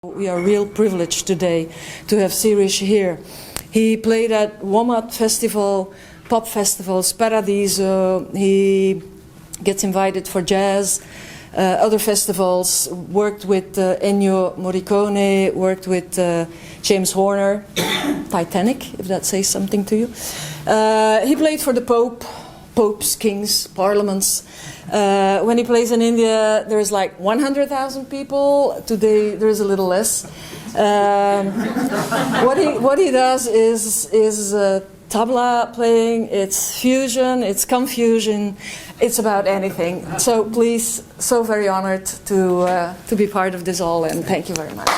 We are real privileged today to have Sirish here. He played at WOMAD Festival, pop festivals, Paradiso. He gets invited for jazz, other festivals, worked with Ennio Morricone, worked with James Horner, Titanic, if that says something to you. He played for the Pope, popes, kings, parliaments. When he plays in India, there's like 100,000 people. Today, there's a little less. What he does is tabla playing. It's fusion. It's confusion. It's about anything. So please, so very honored to be part of this all, and thank you very much.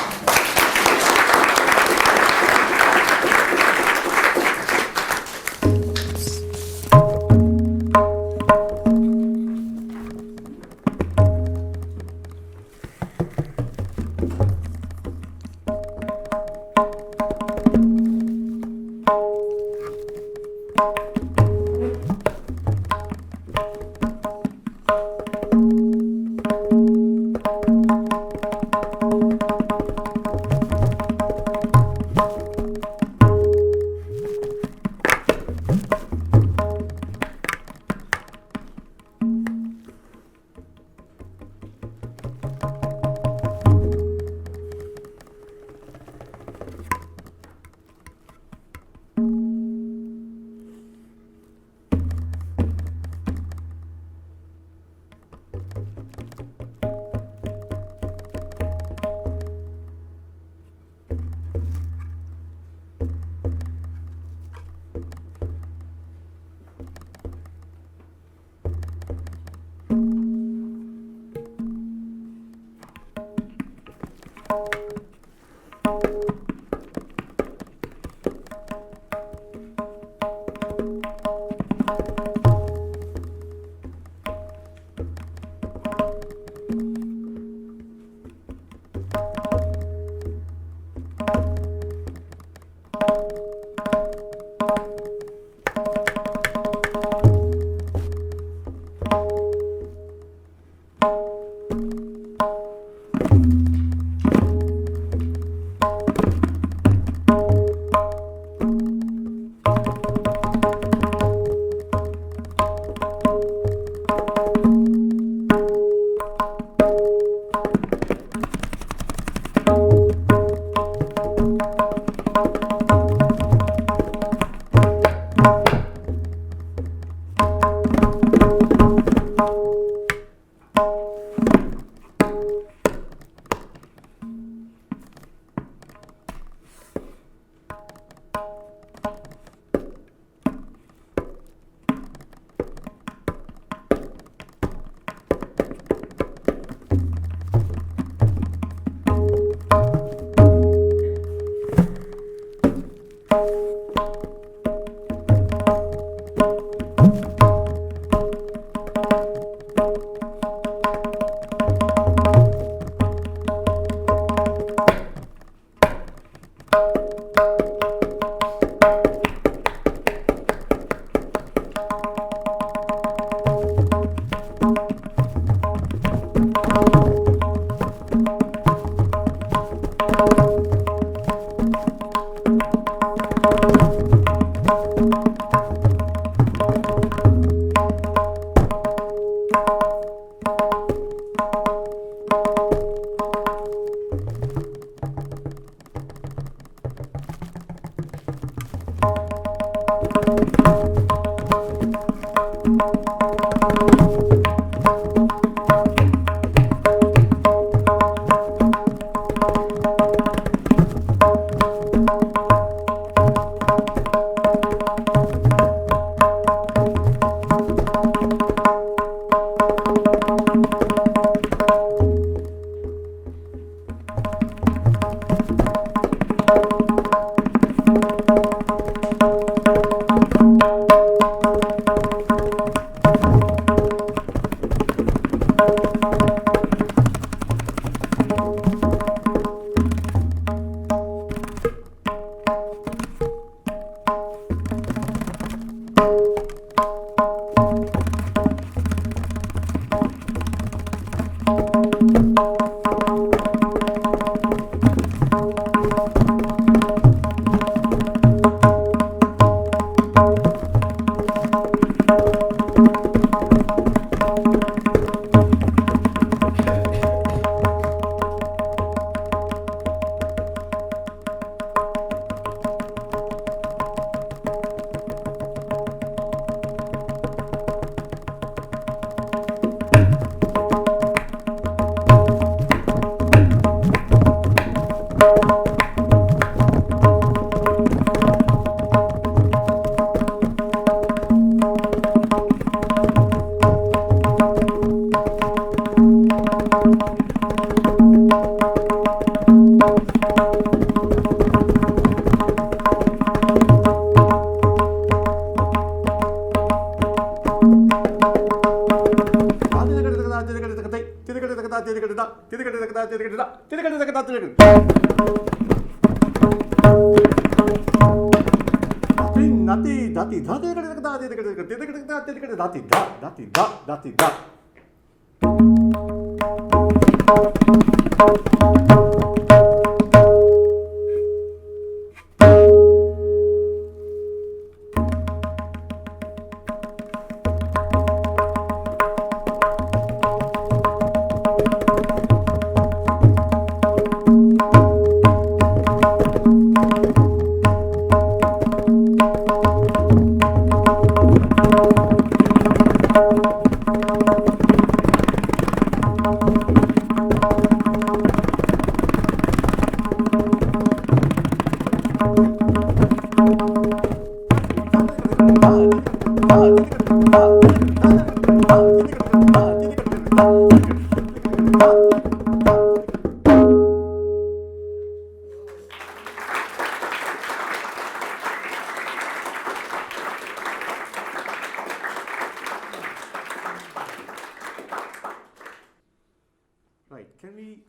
Right, can we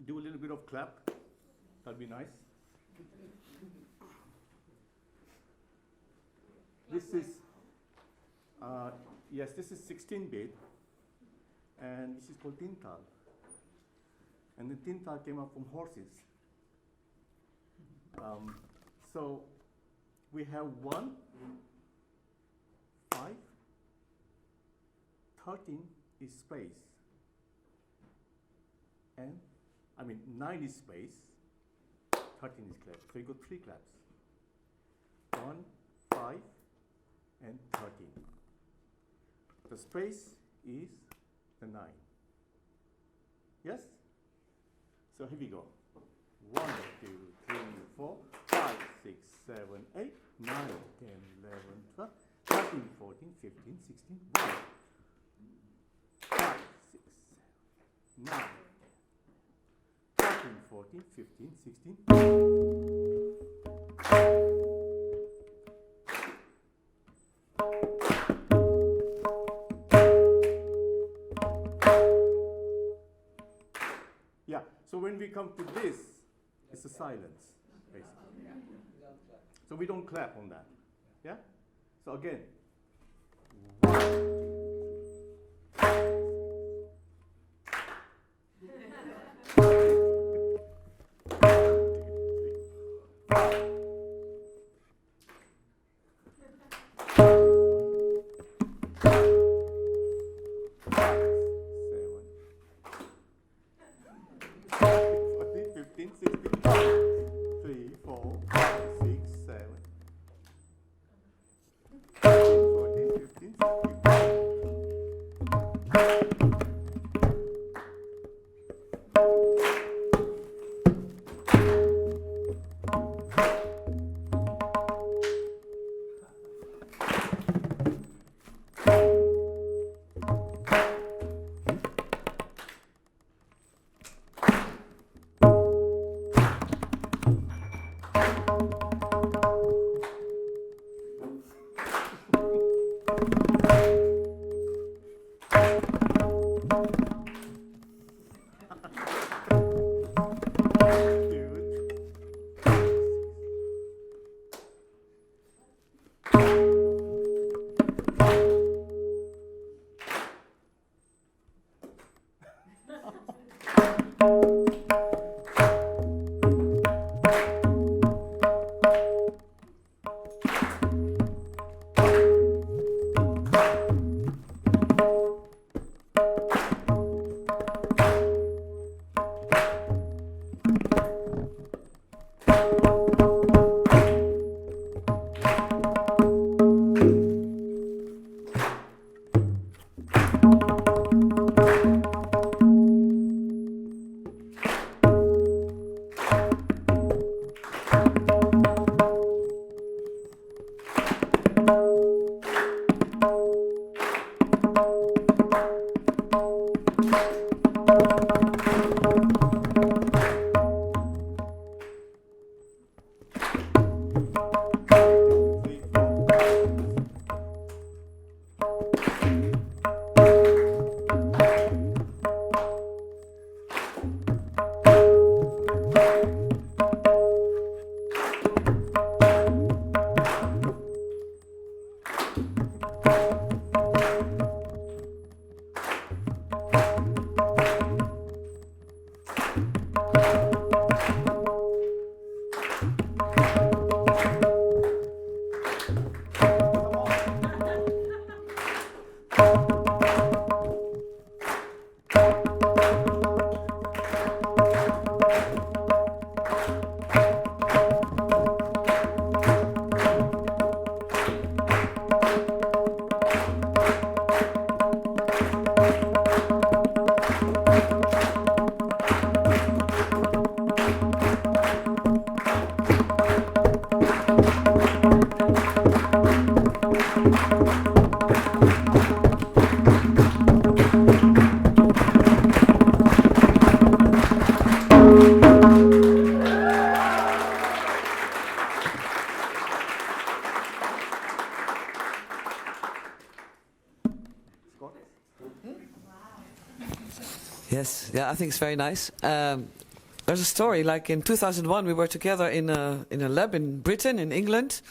do a little bit of clap? That'd be nice. This is, yes, this is 16-bit, and this is called tintal. And the tintal came up from horses. So we have 1, 5, 13 is space. And, 9 is space, 13 is clap. So you got 3 claps. 1, 5, and 13. The space is the 9. Yes? So here we go. 1, 2, 3, 4, 5, 6, 7, 8, 9, 10, 11, 12, 13, 14, 15, 16, 1, 5, 6, 7, 9, 13, 14, 15, 16. Yeah, so when we come to this, it's a silence, basically. So we don't clap on that. Yeah? So again. 1, 15, 16, 3, 4, 5, 6, 7. Yes, yeah, I think it's very nice. There's a story, like in 2001 we were together in a lab in Britain, in England,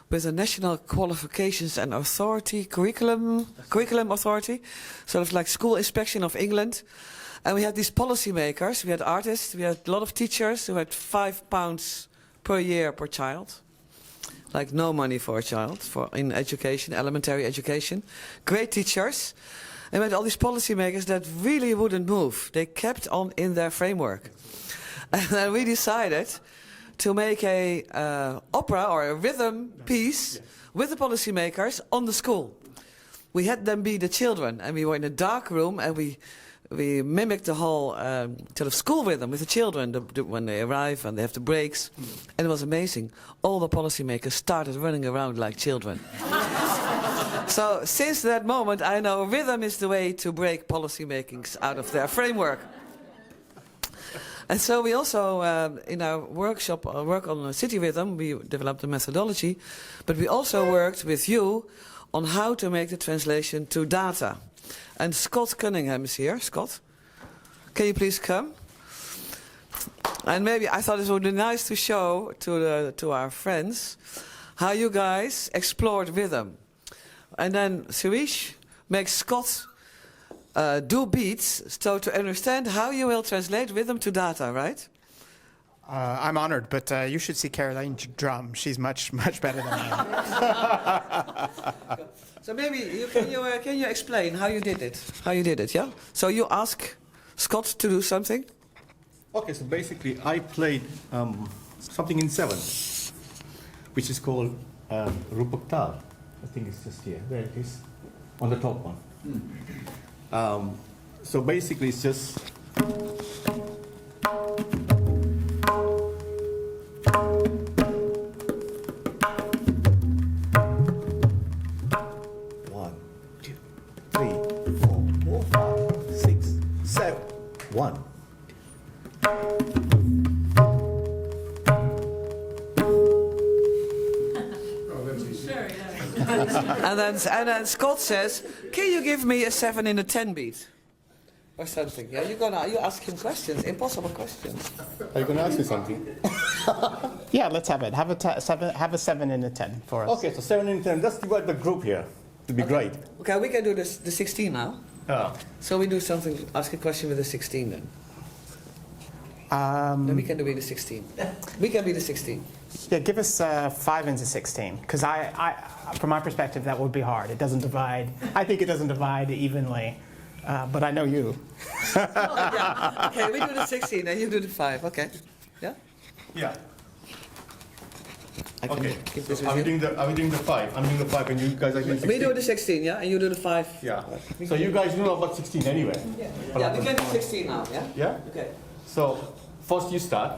with the National Qualifications and Authority, Curriculum Authority, sort of like school inspection of England. And we had these policymakers, we had artists, we had a lot of teachers who had £5 per year per child. Like no money for a child, in education, elementary education. Great teachers. And we had all these policymakers that really wouldn't move. They kept on in their framework. And then we decided to make a opera or a rhythm piece with the policymakers on the school. We had them be the children, and we were in a dark room, and we mimicked the whole sort of school rhythm with the children when they arrive and they have the breaks. And it was amazing. All the policymakers started running around like children. So since that moment, I know rhythm is the way to break policymakings out of their framework. And so we also, in our workshop, work on city rhythm, we developed a methodology, but we also worked with you on how to make the translation to data. And Scott Cunningham is here. Scott, can you please come? And maybe I thought it would be nice to show to our friends how you guys explored rhythm. And then Sirish makes Scott do beats, so to understand how you will translate rhythm to data, right? I'm honored, but you should see Caroline drum. She's much better than I am. So maybe can you explain how you did it? How you did it, yeah? So you ask Scott to do something? Okay, so basically I played something in 7, which is called Rupak Tal. I think it's just here. There it is, on the top one. So basically it's just... One, two, three, 4, 5, 6, 7, 1. And then Scott says, "Can you give me a 7 in a 10 beat?" Or something. Yeah, you ask him questions, impossible questions. Are you going to ask me something? Yeah, let's have it. Have a 7 and a 10 for us. Okay, so 7 and 10. Let's divide the group here. It'd be great. Okay, we can do this, the 16 now. So we do something, ask a question with the 16 then. Then we can do the 16. We can be the 16. Yeah, give us 5 into 16, because I, from my perspective, that would be hard. It doesn't divide. I think it doesn't divide evenly, but I know you. Yeah. Okay, we do the 16 and you do the 5. Okay. Yeah. Yeah. I can Okay. keep this So are we doing the 5? I'm doing the 5, and you guys are doing 16. We do the 16, yeah, and you do the 5. Yeah. So you guys know about 16 anyway. Yeah, we can do 16 now. Yeah. Yeah. Okay. So first you start.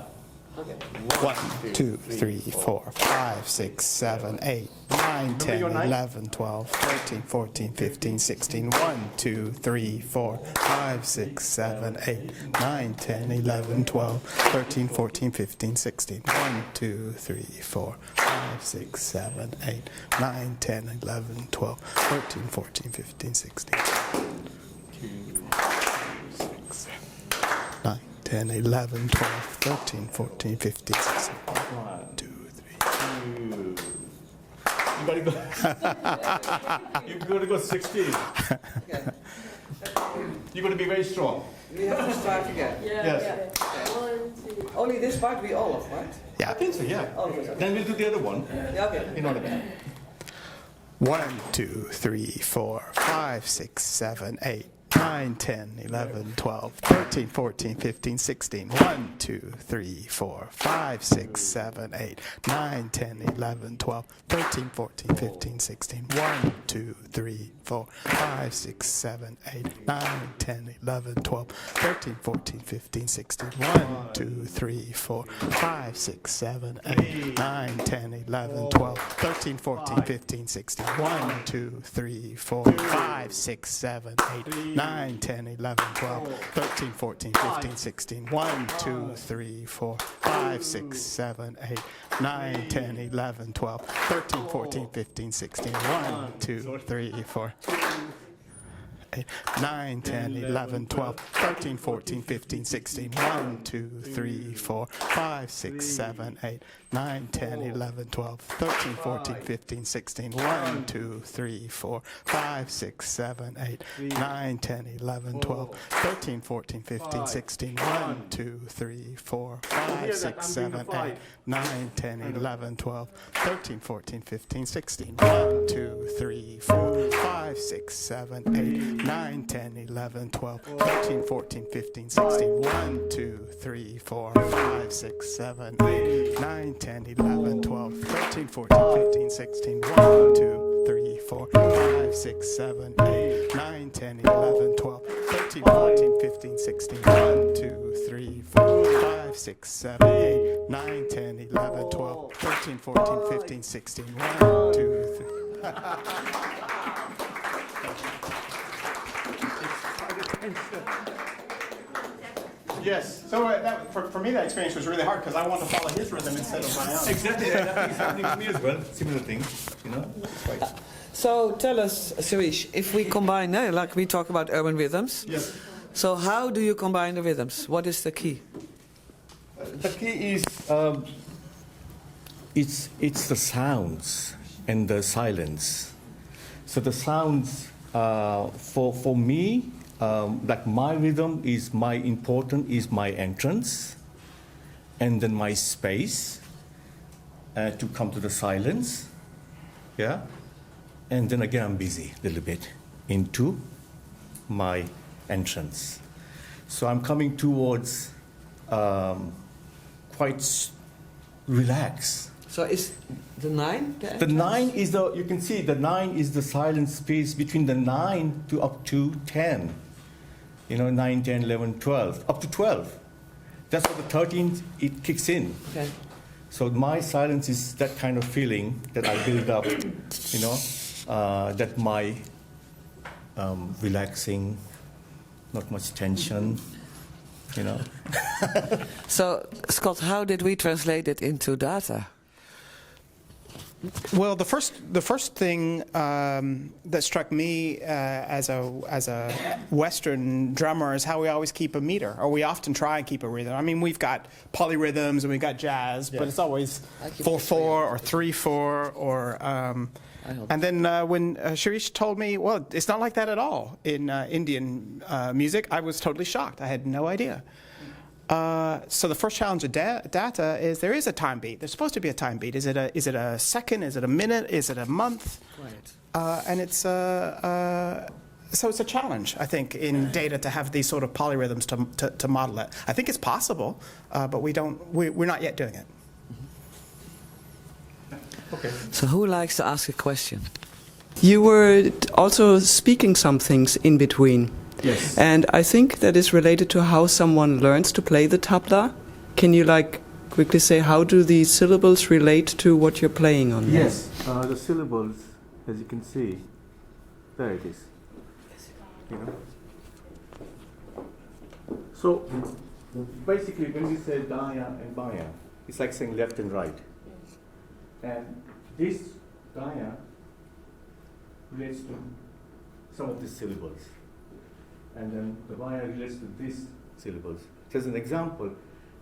Okay. 1, 2, 3, 4, 5, 6, 7, 8, 9, 10, 11, 12, 13, 14, 15, 16. 1, 2, 3, 4, 5, 6, 7, 8, 9, 10, 11, 12, 13, 14, 15, 16. 1, 2, 3, 4, 5, 6, 7, 8, 9, 10, 11, 12, 13, 14, 15, 16. 10, 11, 12, 13, 14, 15, 16. 1, 2, 3. You gotta go. You gotta go 16. Okay. You're gonna be very strong. We have to start again. Yes. Only this part we all of, right? Yeah. I think so. Yeah. All of us. Okay. Then we'll do the other one. Yeah, okay. In order. 1, 2, 3, 4, 5, 6, 7, 8, 9, 10, 11, 12, 13, 14, 15, 16. 1, 2, 3, 4, 5, 6, 7, 8, 9, 10, 11, 12, 13, 14, 15, 16. 1, 2, 3, 4, 5, 6, 7, 8, 9, 10, 11, 12, 13, 14, 15, 16. 1, 2, 3, 4, 5, 6, 7, 8, 9, 10, 11, 12, 13, 14, 15, 16. 1, 2, 3, 4, 5, 6, 7, 8, 9, 10, 11, 12, 13, 14, 15, 16. 1, 2, 3, 4, 5, 6, 7, 8, 9, 10, 11, 12, 13, 14, 15, 16. 1, 2, 3, 4. 8, 9, 10, 11, 12, 13, 14, 15, 16. 1, 2, 3, 4, 5, 6, 7, 8, 9, 10, 11, 12, 13, 14, 15, 16. 1, 2, 3, 4, 5, 6, 7, 8, 9, 10, 11, 12, 13, 14, 15, 16. 1, 2, 3, 4, 5, 6, 7, 8, 9, 10, 11, 12, 13, 14, 15, 16. 1, 2, 3, 4, 5, 6, 7, 8, 9, 10, 11, 12, 13, 14, 15, 16. 1, 2, 3, 4, 5, 6, 7, 8, 9, 10, 11, 12, 13, 14, 15, 16. 1, 2, 3, 4, 5, 6, 7, 8, 9, 10, 11, 12, 13, 14, 15, 16. 1, 2, 3, 4, 5, 6, 7, 8, 9, 10, 11, 12, 13, 14, 15, 16. 1, 2, 3. Yes. So for me, that experience was really hard because I wanted to follow his rhythm instead of my own. Exactly, that is happening to me as well. Similar thing, you know. Right. So tell us, Sirish, if we combine, like we talk about urban rhythms. Yes. So how do you combine the rhythms? What is the key? The key is it's the sounds and the silence. So the sounds for me, like my rhythm is my entrance, and then my space to come to the silence, yeah, and then again I'm busy a little bit into my entrance. So I'm coming towards quite relaxed. So is the 9 the The 9 is you can see the 9 is the silent space between the 9 to up to 10. You know, 9, 10, 11, 12, up to 12. That's what the 13th, it kicks in. Okay. So my silence is that kind of feeling that I build up, you know, that my relaxing, not much tension, you know. So, Scott, how did we translate it into data? Well, the first thing that struck me as a Western drummer is how we always keep a meter, or we often try and keep a rhythm. I mean, we've got polyrhythms and we've got jazz, but it's always 4/4 or 3/4 or. And then when Shirish told me, well, it's not like that at all in Indian music, I was totally shocked. I had no idea. So the first challenge of data is there is a time beat. There's supposed to be a time beat. Is it a second? Is it a minute? Is it a month? Right. And it's so it's a challenge, I think, in data to have these sort of polyrhythms to model it. I think it's possible, but we're not yet doing it. Okay. So who likes to ask a question? You were also speaking some things in between. Yes. And I think that is related to how someone learns to play the tabla. Can you quickly say how do the syllables relate to what you're playing on? Yes, the syllables, as you can see, there it is. You know. So basically, when we say daya and baya, it's like saying left and right. And this daya relates to some of these syllables. And then the baya relates to these syllables. Just an example,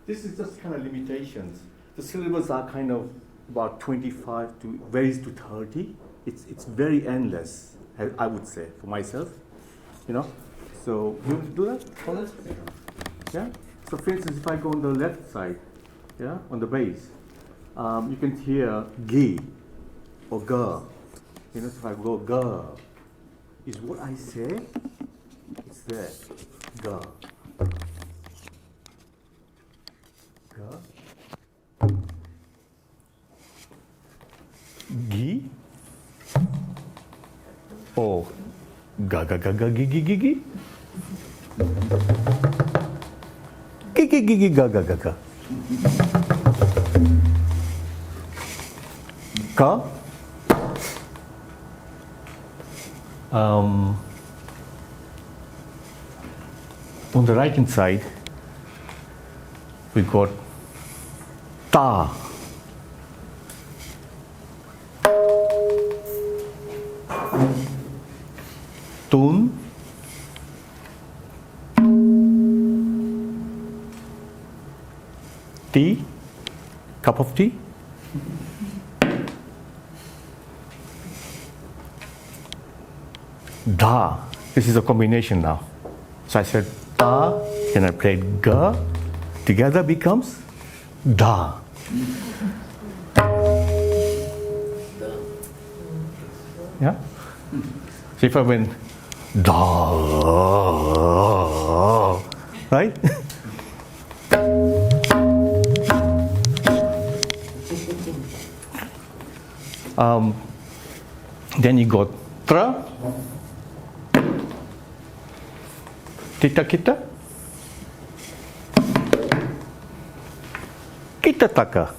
this is just kind of limitations. The syllables are kind of about 25 to varies to 30. It's very endless, I would say, for myself. You know? So you want to do that for us? Yeah? So for instance, if I go on the left side, yeah, on the bass, you can hear gi or ga. You know, so if I go ga, is what I say, it's there. Ga. Ga. Gi. Oh. Ga ga ga ga gi gi gi gi. Gi gi gi gi ga ga ga ga. Ka. On the right hand side, we got ta. Tun. tea, cup of tea. Da. This is a combination now. So I said da, then I played ga. Together becomes da. Yeah? So if I went da, right? Then you got tra, tita kita, kita taka,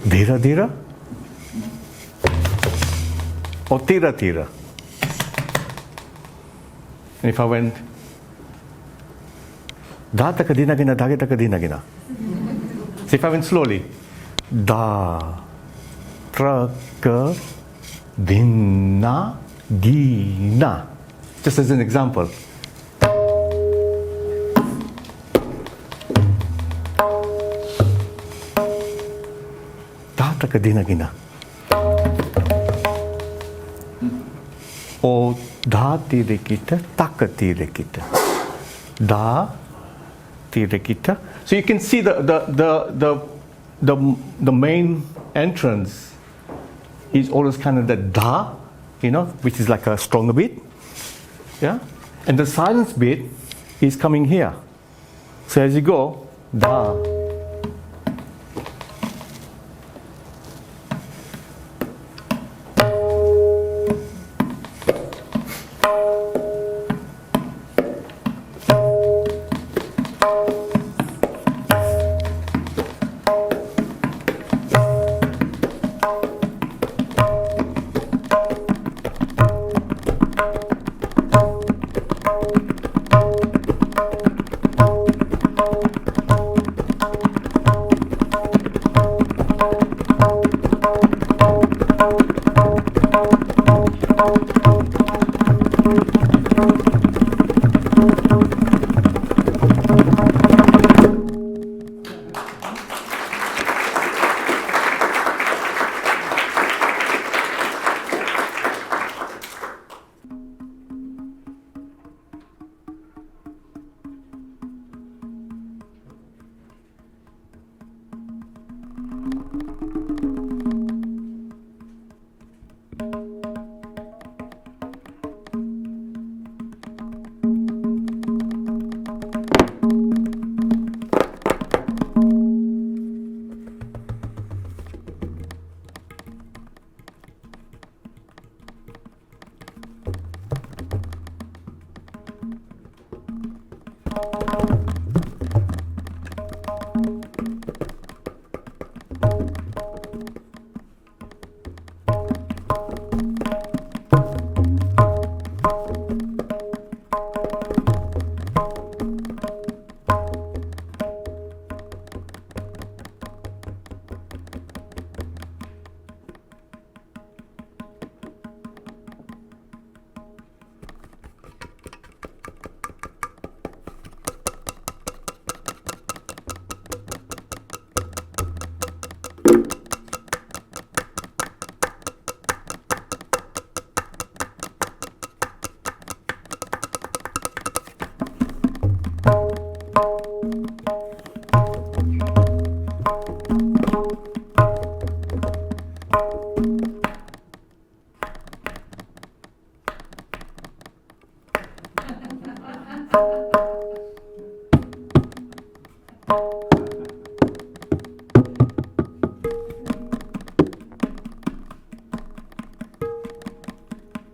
dhira dhira, or tira tira. And if I went da taka dina gina, da taka dina gina. So if I went slowly, da, tra, ka, dina, gina. Just as an example. Da, taka, dina, gina. O da, tire kita, taka, tire kita. Da, tire kita. So you can see the main entrance is always kind of the da, you know, which is like a stronger beat. Yeah? And the silence bit is coming here. So as you go, da.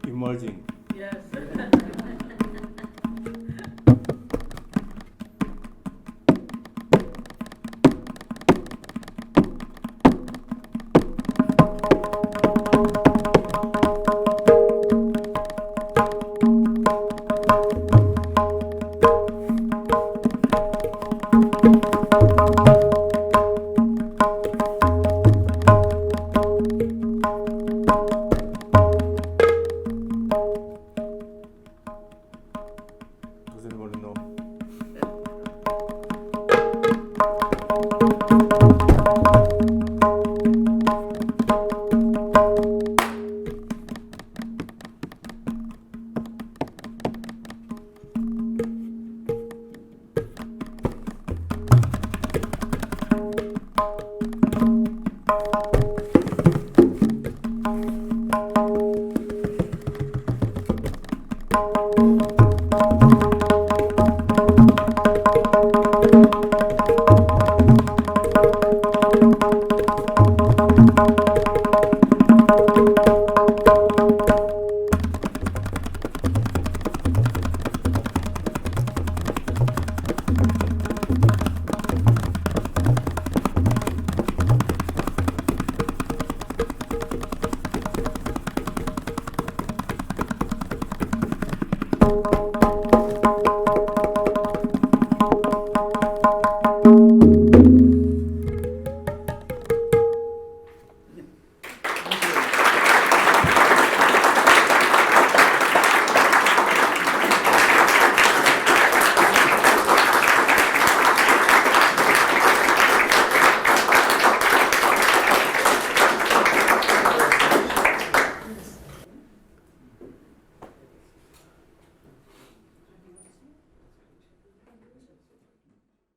Emerging. Yes. Does anyone know? 1.